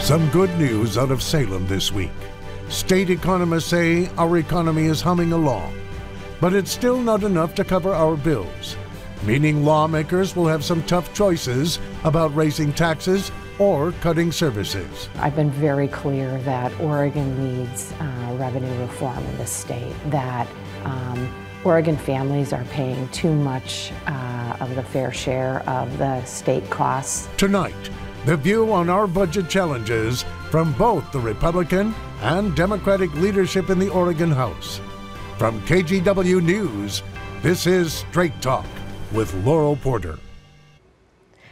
Some good news out of Salem this week. State economists say our economy is humming along, but it's still not enough to cover our bills, meaning lawmakers will have some tough choices about raising taxes or cutting services. I've been very clear that Oregon needs revenue reform in the state, that Oregon families are paying too much of the fair share of the state costs. Tonight, the view on our budget challenges from both the Republican and Democratic leadership in the Oregon House. From KGW News, this is Straight Talk with Laurel Porter.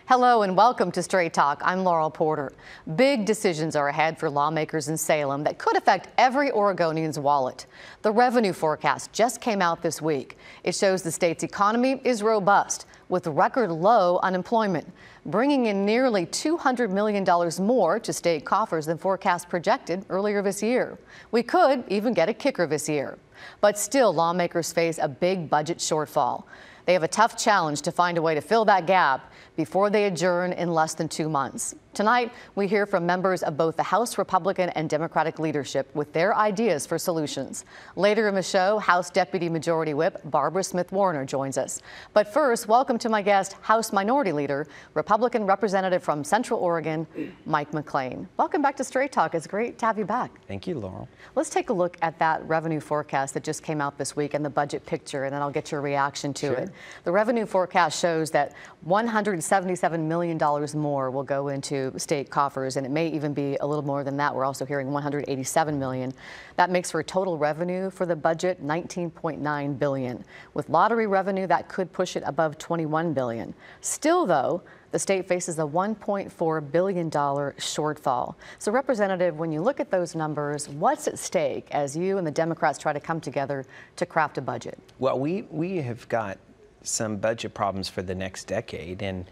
Hello and welcome to Straight Talk. I'm Laurel Porter. Big decisions are ahead for lawmakers in Salem that could affect every Oregonian's wallet. The revenue forecast just came out this week. It shows the state's economy is robust with record low unemployment, bringing in nearly $200 million more to state coffers than forecast projected earlier this year. We could even get a kicker this year. But still, lawmakers face a big budget shortfall. They have a tough challenge to find a way to fill that gap before they adjourn in less than 2 months. Tonight, we hear from members of both the House Republican and Democratic leadership with their ideas for solutions. Later in the show, House Deputy Majority Whip Barbara Smith Warner joins us. But first, welcome to my guest, House Minority Leader, Republican Representative from Central Oregon, Mike McLane. Welcome back to Straight Talk. It's great to have you back. Thank you, Laurel. Let's take a look at that revenue forecast that just came out this week and the budget picture, and then I'll get your reaction to it. The revenue forecast shows that $177 million more will go into state coffers, and it may even be a little more than that. We're also hearing $187 million. That makes for a total revenue for the budget $19.9 billion. With lottery revenue, that could push it above $21 billion. Still, though, the state faces a $1.4 billion shortfall. So, Representative, when you look at those numbers, what's at stake as you and the Democrats try to come together to craft a budget? Well, we have got some budget problems for the next decade, and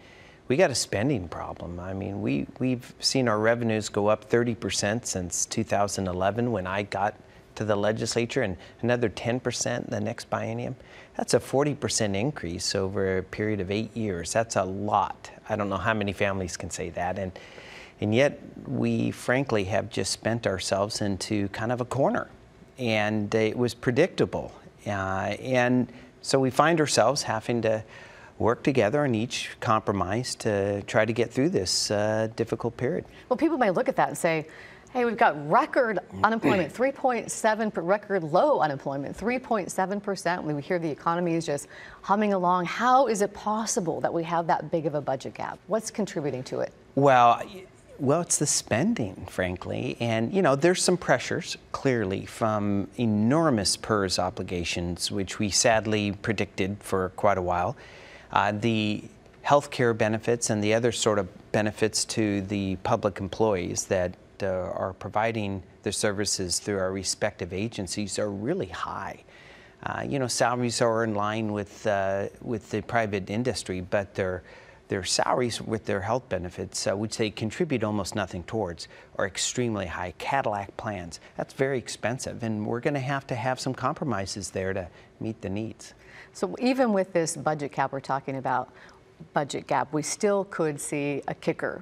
we got a spending problem. I mean, we've seen our revenues go up 30% since 2011 when I got to the legislature, and another 10% the next biennium. That's a 40% increase over a period of 8 years. That's a lot. I don't know how many families can say that, and yet we frankly have just spent ourselves into kind of a corner, and it was predictable, and so we find ourselves having to work together and each compromise to try to get through this difficult period. Well, people may look at that and say, hey, we've got record unemployment, 3.7, record low unemployment, 3.7%. We hear the economy is just humming along. How is it possible that we have that big of a budget gap? What's contributing to it? Well, it's the spending, frankly. And, you know, there's some pressures, clearly, from enormous PERS obligations, which we sadly predicted for quite a while. The health care benefits and the other sort of benefits to the public employees that are providing the services through our respective agencies are really high. You know, salaries are in line with the private industry, but their salaries with their health benefits, which they contribute almost nothing towards, are extremely high. Cadillac plans, that's very expensive, and we're going to have some compromises there to meet the needs. So even with this budget cap we're talking about, budget gap, we still could see a kicker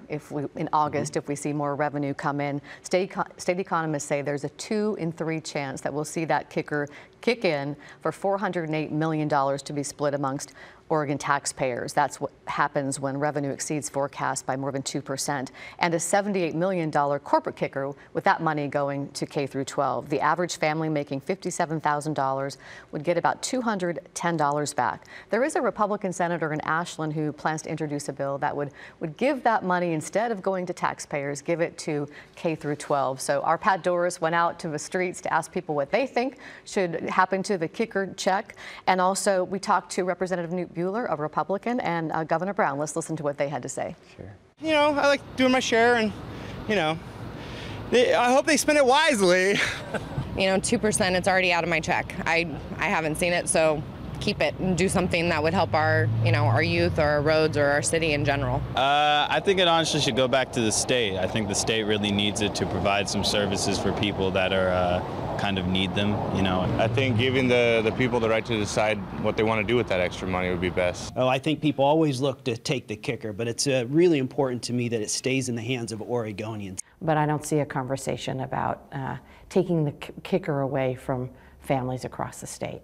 in August if we see more revenue come in. State economists say there's a 2 in 3 chance that we'll see that kicker kick in for $408 million to be split amongst Oregon taxpayers. That's what happens when revenue exceeds forecast by more than 2%. And a $78 million corporate kicker with that money going to K through 12. The average family making $57,000 would get about $210 back. There is a Republican senator in Ashland who plans to introduce a bill that would give that money, instead of going to taxpayers, give it to K through 12. So our Pat Doris went out to the streets to ask people what they think should happen to the kicker check. And also we talked to Representative Newt Bueller, a Republican, and Governor Brown. Let's listen to what they had to say. Sure. You know, I like doing my share, and, you know, I hope they spend it wisely. You know, 2%, it's already out of my check. I haven't seen it, so keep it and do something that would help our, our youth or our roads or our city in general? I think it honestly should go back to the state. I think the state really needs it to provide some services for people that are kind of need them, I think giving the people the right to decide what they want to do with that extra money would be best. Oh, I think people always look to take the kicker, but it's really important to me that it stays in the hands of Oregonians. But I don't see a conversation about taking the kicker away from families across the state.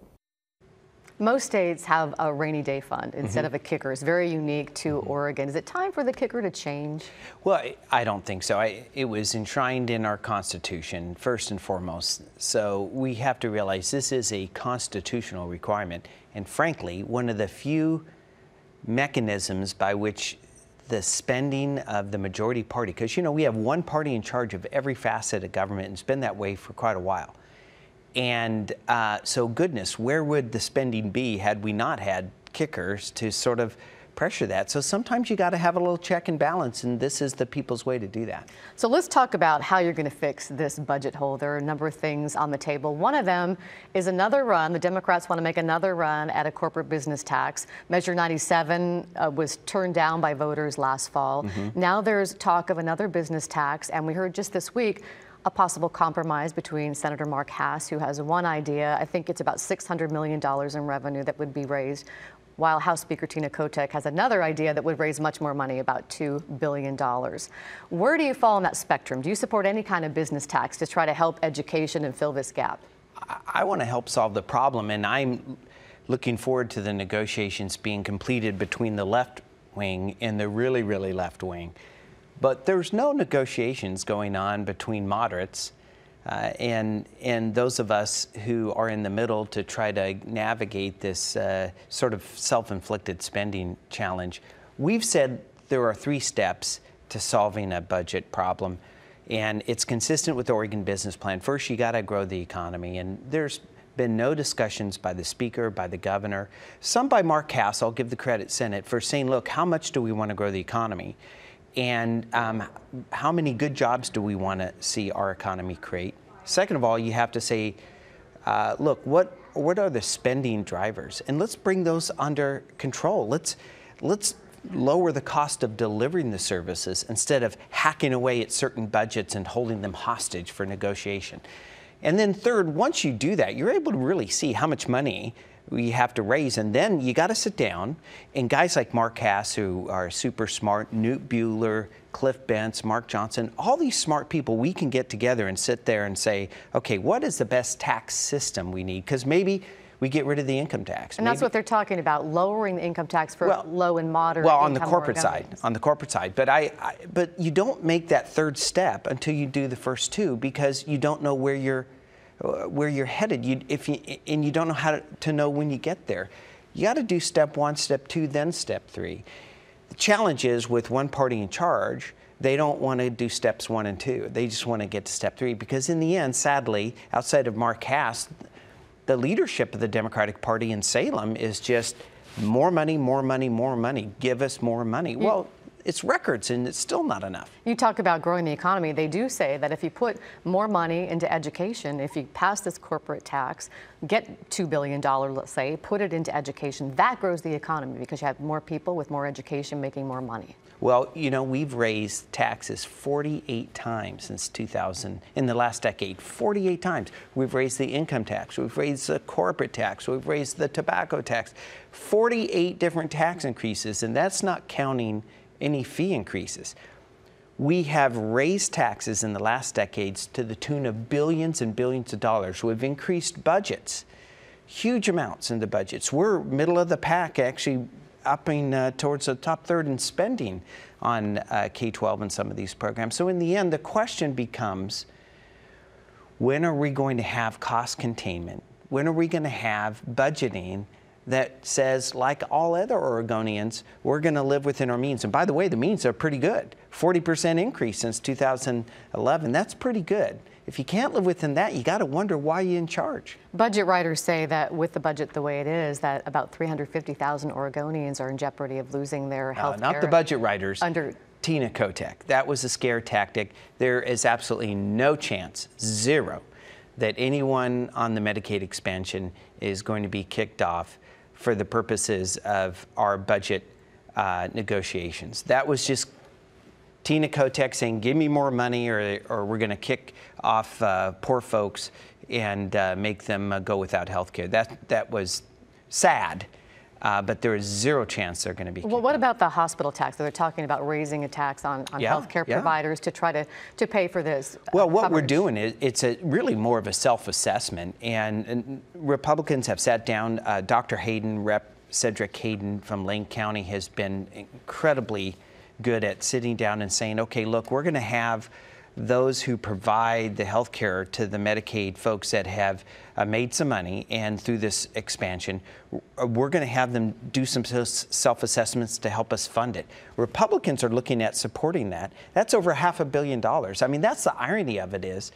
Most states have a rainy day fund instead of a kicker. It's very unique to Oregon. Is it time for the kicker to change? Well, I don't think so. It was enshrined in our Constitution, first and foremost. So we have to realize this is a constitutional requirement. And frankly, one of the few mechanisms by which the spending of the majority party, because, we have one party in charge of every facet of government, and it's been that way for quite a while. And so goodness, where would the spending be had we not had kickers to sort of pressure that? So sometimes you got to have a little check and balance, and this is the people's way to do that. So let's talk about how you're going to fix this budget hole. There are a number of things on the table. One of them is another run. The Democrats want to make another run at a corporate business tax. Measure 97 was turned down by voters last fall. Now there's talk of another business tax, and we heard just this week a possible compromise between Senator Mark Hass, who has one idea. I think it's about $600 million in revenue that would be raised, while House Speaker Tina Kotek has another idea that would raise much more money, about $2 billion. Where do you fall on that spectrum? Do you support any kind of business tax to try to help education and fill this gap? I want to help solve the problem, and I'm looking forward to the negotiations being completed between the left wing and the really, really left wing. But there's no negotiations going on between moderates and those of us who are in the middle to try to navigate this sort of self-inflicted spending challenge. We've said there are 3 steps to solving a budget problem, and it's consistent with the Oregon Business Plan. First, you got to grow the economy, and there's been no discussions by the Speaker, by the Governor, some by Mark Hass, I'll give the credit, Senate, for saying, look, how much do we want to grow the economy? And how many good jobs do we want to see our economy create? Second of all, you have to say, look, what are the spending drivers? And let's bring those under control. Let's lower the cost of delivering the services instead of hacking away at certain budgets and holding them hostage for negotiation. And then third, once you do that, you're able to really see how much money we have to raise, and then you got to sit down, and guys like Mark Hass, who are super smart, Newt Buehler, Cliff Bentz, Mark Johnson, all these smart people, we can get together and sit there and say, okay, what is the best tax system we need? Because maybe we get rid of the income tax. And that's what they're talking about, lowering the income tax for low and moderate income. Well, on the corporate side, but you don't make that third step until you do the first 2, because you don't know where you're headed. And you don't know how to know when you get there. You got to do step 1, step 2, then step 3. The challenge is with one party in charge, they don't want to do steps 1 and 2. They just want to get to step 3, because in the end, sadly, outside of Mark Hass, the leadership of the Democratic Party in Salem is just more money, more money, more money. Give us more money. Well, it's records, and it's still not enough. You talk about growing the economy. They do say that if you put more money into education, if you pass this corporate tax, get $2 billion, let's say, put it into education, that grows the economy because you have more people with more education making more money. Well, we've raised taxes 48 times since 2000, in the last decade, 48 times. We've raised the income tax, we've raised the corporate tax, we've raised the tobacco tax, 48 different tax increases, and that's not counting any fee increases. We have raised taxes in the last decades to the tune of billions and billions of dollars. We've increased budgets, huge amounts in the budgets. We're middle of the pack, actually upping towards the top third in spending on K-12 and some of these programs. So in the end, the question becomes, when are we going to have cost containment? When are we going to have budgeting that says, like all other Oregonians, we're going to live within our means? And by the way, the means are pretty good. 40% increase since 2011. That's pretty good. If you can't live within that, you got to wonder why you're in charge. Budget writers say that with the budget the way it is, that about 350,000 Oregonians are in jeopardy of losing their health care. Not the budget writers. Under Tina Kotek. That was a scare tactic. There is absolutely no chance, zero, that anyone on the Medicaid expansion is going to be kicked off for the purposes of our budget negotiations. That was just Tina Kotek saying, give me more money or we're going to kick off poor folks and make them go without health care. That was sad, but there is zero chance they're going to be. Well, what about the hospital tax? They're talking about raising a tax on healthcare providers to try to pay for this. Well, what we're doing is it's really more of a self-assessment, and Republicans have sat down. Dr. Hayden, Rep. Cedric Hayden from Lane County, has been incredibly good at sitting down and saying, okay, look, we're going to have those who provide the health care to the Medicaid folks that have made some money, and through this expansion, we're going to have them do some self-assessments to help us fund it. Republicans are looking at supporting that. That's over $500 million. I mean, that's the irony of it is,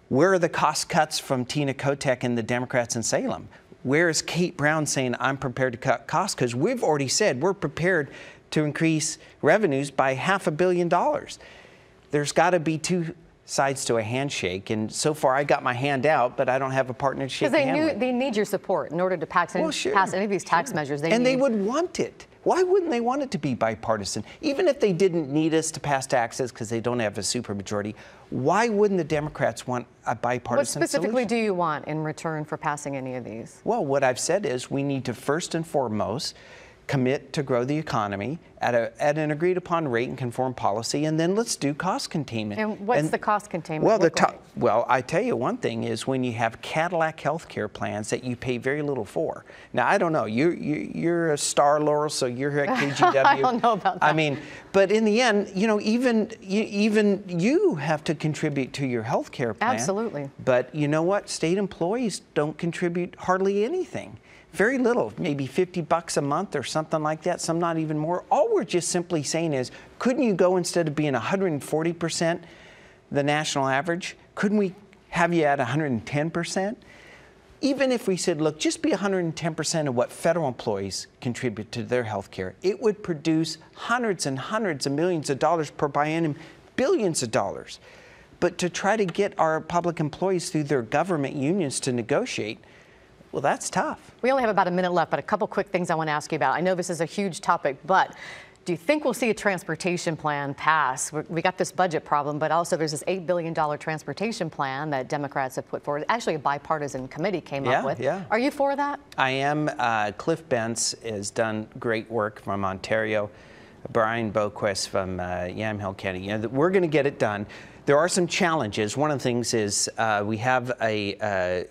where are the cost cuts from Tina Kotek and the Democrats in Salem? Where is Kate Brown saying, I'm prepared to cut costs? Because we've already said we're prepared to increase revenues by $500 million. There's got to be two sides to a handshake, and so far I got my hand out, but I don't have a partner to shake hand with. Because they need your support in order to pass any of these tax measures. They would want it. Why wouldn't they want it to be bipartisan? Even if they didn't need us to pass taxes because they don't have a supermajority, why wouldn't the Democrats want a bipartisan What specifically solution? do you want in return for passing any of these? Well, what I've said is we need to first and foremost commit to grow the economy at an agreed upon rate and conform policy, and then let's do cost containment. And what's the cost containment? Well, I tell you one thing is when you have Cadillac health care plans that you pay very little for. Now, I don't know, you're a star, Laurel, so you're at KGW. I don't know about that. I mean, but in the end, you know, even you have to contribute to your health care plan. Absolutely. But you know what? State employees don't contribute hardly anything. Very little, maybe $50 a month or something like that, some not even more. All we're just simply saying is, couldn't you go, instead of being 140% the national average, couldn't we have you at 110%? Even if we said, look, just be 110% of what federal employees contribute to their health care, it would produce hundreds and hundreds of millions of dollars per biennium, billions of dollars. But to try to get our public employees through their government unions to negotiate, well, that's tough. We only have about a minute left, but a couple quick things I want to ask you about. I know this is a huge topic, but do you think we'll see a transportation plan pass? We got this budget problem, but also there's this $8 billion transportation plan that Democrats have put forward. Actually, a bipartisan committee came up with. Yeah. Are you for that? I am. Cliff Bentz has done great work from Ontario. Brian Boquist from Yamhill County. You know, we're going to get it done. There are some challenges. One of the things is we have a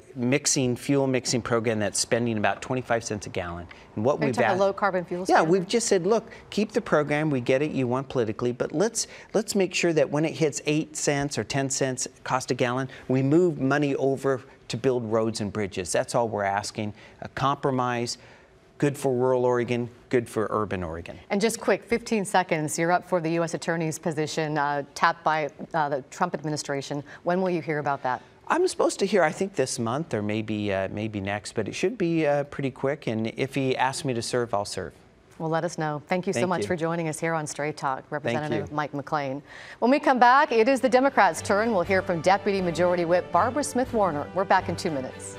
fuel mixing program that's spending about 25 cents a gallon. And what we've a low carbon fuel Yeah, standard? we've just said, look, keep the program. We get it. You want politically, but let's make sure that when it hits 8 cents or 10 cents cost a gallon, we move money over to build roads and bridges. That's all we're asking. A compromise. Good for rural Oregon, good for urban Oregon. And just quick, 15 seconds. You're up for the U.S. Attorney's position, tapped by the Trump administration. When will you hear about that? I'm supposed to hear, I think, this month or maybe next, but it should be pretty quick. And if he asks me to serve, I'll serve. Well, let us know. Thank you so much for joining us here on Straight Talk, Representative Mike McLane. When we come back, it is the Democrats' turn. We'll hear from Deputy Majority Whip Barbara Smith Warner. We're back in 2 minutes.